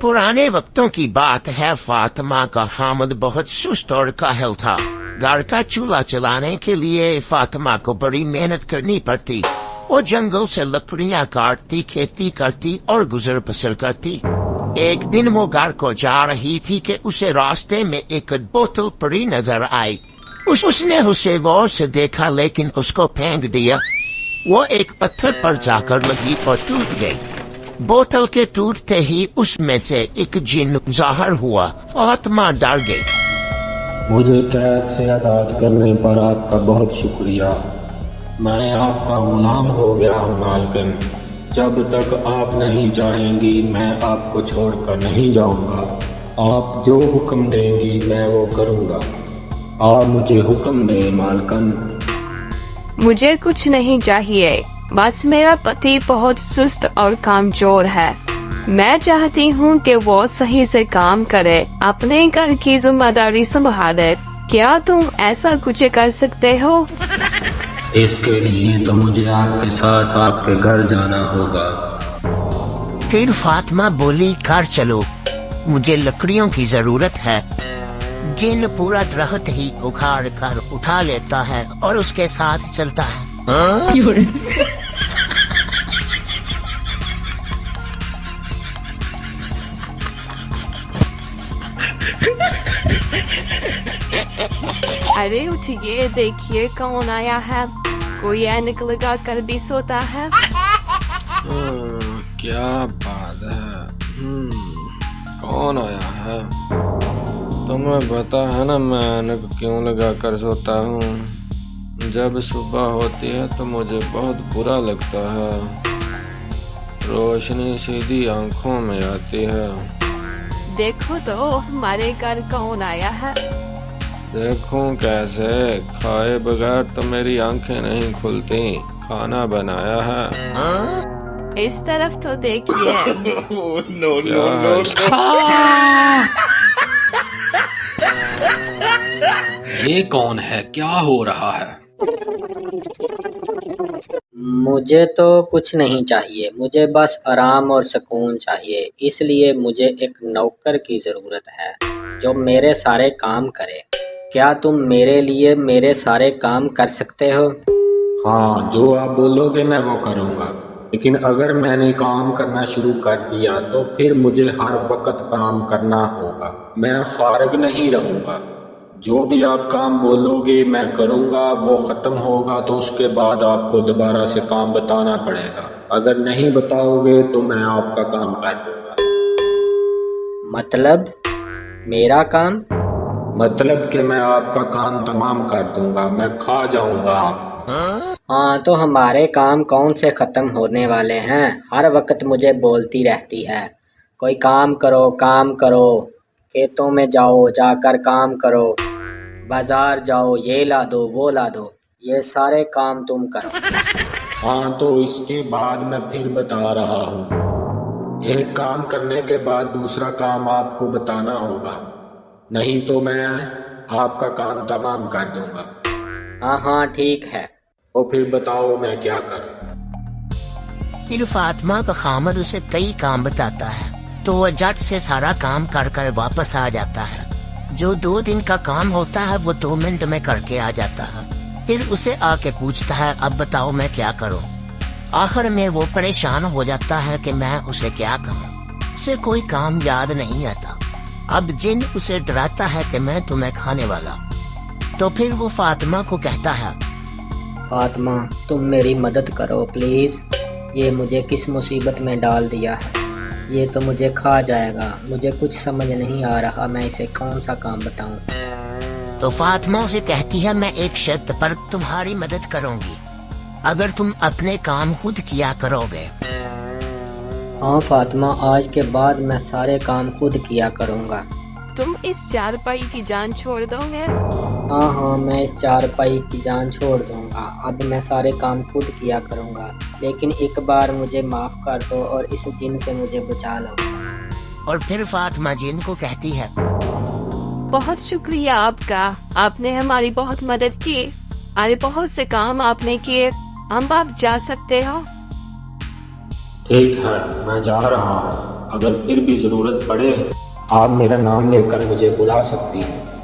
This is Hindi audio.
पुराने वक्तों की बात है। फातिमा का हामिद बहुत सुस्त और काहिल था। घर का चूल्हा चलाने के लिए फातिमा को बड़ी मेहनत करनी पड़ती। वो जंगल से लकड़ियाँ काटती, खेती करती और गुजर बसर करती। एक दिन वो घर को जा रही थी कि उसे रास्ते में एक बोतल पड़ी नजर आई। उसने उसे गौर से देखा लेकिन उसको फेंक दिया। वो एक पत्थर पर जाकर लगी और टूट गई। बोतल के टूटते ही उसमें से एक जिन जाहिर हुआ। फातिमा डर गई। मुझे कैद से आज़ाद करने पर आपका बहुत शुक्रिया। मैं आपका गुलाम हो गया हूँ मालकिन। जब तक आप नहीं चाहेंगी मैं आपको छोड़कर नहीं जाऊँगा। आप जो हुक्म देंगी मैं वो करूँगा। आप मुझे हुक्म दें मालकिन। मुझे कुछ नहीं चाहिए, बस मेरा पति बहुत सुस्त और कमजोर है। मैं चाहती हूँ कि वो सही से काम करे, अपने घर की जिम्मेदारी संभाले। क्या तुम ऐसा कुछ कर सकते हो? इसके लिए तो मुझे आपके साथ आपके घर जाना होगा। फिर फातिमा बोली, घर चलो, मुझे लकड़ियों की जरूरत है। जिन पूरा दरख्त ही उखाड़ कर उठा लेता है और उसके साथ चलता है। अरे उठिए, देखिए कौन आया है। कोई ऐनक लगा कर भी सोता है। क्या बात है। कौन आया है? तुम्हें पता है ना मैं ऐनक क्यों लगा कर सोता हूँ? जब सुबह होती है तो मुझे बहुत बुरा लगता है। रोशनी सीधी आंखों में आती है। देखो तो हमारे घर कौन आया है। देखूं कैसे? खाए बगैर तो मेरी आंखें नहीं खुलती। खाना बनाया है। इस तरफ तो देखिए। ये कौन है? क्या हो रहा है? मुझे तो कुछ नहीं चाहिए, मुझे बस आराम और सुकून चाहिए। इसलिए मुझे एक नौकर की ज़रूरत है जो मेरे सारे काम करे। क्या तुम मेरे लिए मेरे सारे काम कर सकते हो? हाँ, जो आप बोलोगे मैं वो करूँगा। लेकिन अगर मैंने काम करना शुरू कर दिया तो फिर मुझे हर वक्त काम करना होगा। मैं फारिग नहीं रहूँगा। जो भी आप काम बोलोगे मैं करूँगा। वो ख़त्म होगा तो उसके बाद आपको दोबारा से काम बताना पड़ेगा। अगर नहीं बताओगे तो मैं आपका काम कर दूँगा। मतलब मेरा काम? मतलब कि मैं आपका काम तमाम कर दूँगा। मैं खा जाऊँगा आपको। हाँ, तो हमारे काम कौन से ख़त्म होने वाले हैं? हर वक्त मुझे बोलती रहती है, कोई काम करो, काम करो। खेतों में जाओ, जाकर काम करो। बाजार जाओ, ये ला दो, वो ला दो। ये सारे काम तुम करो। हाँ, तो इसके बाद मैं फिर बता रहा हूँ। एक काम करने के बाद दूसरा काम आपको बताना होगा, नहीं तो मैं आपका काम तमाम कर दूँगा। हाँ हाँ, ठीक है। तो फिर बताओ मैं क्या करूँ? फिर फातिमा का खामद उसे कई काम बताता है तो वह झट से सारा काम कर कर वापस आ जाता है। जो 2 दिन का काम होता है वो 2 मिनट में करके आ जाता है। फिर उसे आके पूछता है, अब बताओ मैं क्या करूं? आखिर में वो परेशान हो जाता है कि मैं उसे क्या कहूं। उसे कोई काम याद नहीं आता। अब जिन उसे डराता है कि मैं तुम्हें खाने वाला। तो फिर वो फातिमा को कहता है, फातिमा, तुम मेरी मदद करो प्लीज़। ये मुझे किस मुसीबत में डाल दिया है। ये तो मुझे खा जाएगा। मुझे कुछ समझ नहीं आ रहा, मैं इसे कौन सा काम बताऊं। तो फातिमा उसे कहती है, मैं एक शर्त पर तुम्हारी मदद करूंगी, अगर तुम अपने काम खुद किया करोगे। हाँ फातिमा, आज के बाद मैं सारे काम खुद किया करूँगा। तुम इस चारपाई की जान छोड़ दोगे? हाँ हाँ, मैं इस चारपाई की जान छोड़ दूँगा। अब मैं सारे काम खुद किया करूँगा। लेकिन एक बार मुझे माफ़ कर दो और इस जिन से मुझे बचा लो। और फिर फातिमा जिन को कहती है, बहुत शुक्रिया आपका, आपने हमारी बहुत मदद की। अरे बहुत से काम आपने किए। हम आप जा सकते हो? ठीक है, मैं जा रहा हूँ। अगर फिर भी ज़रूरत पड़े आप मेरा नाम लेकर मुझे बुला सकती हैं।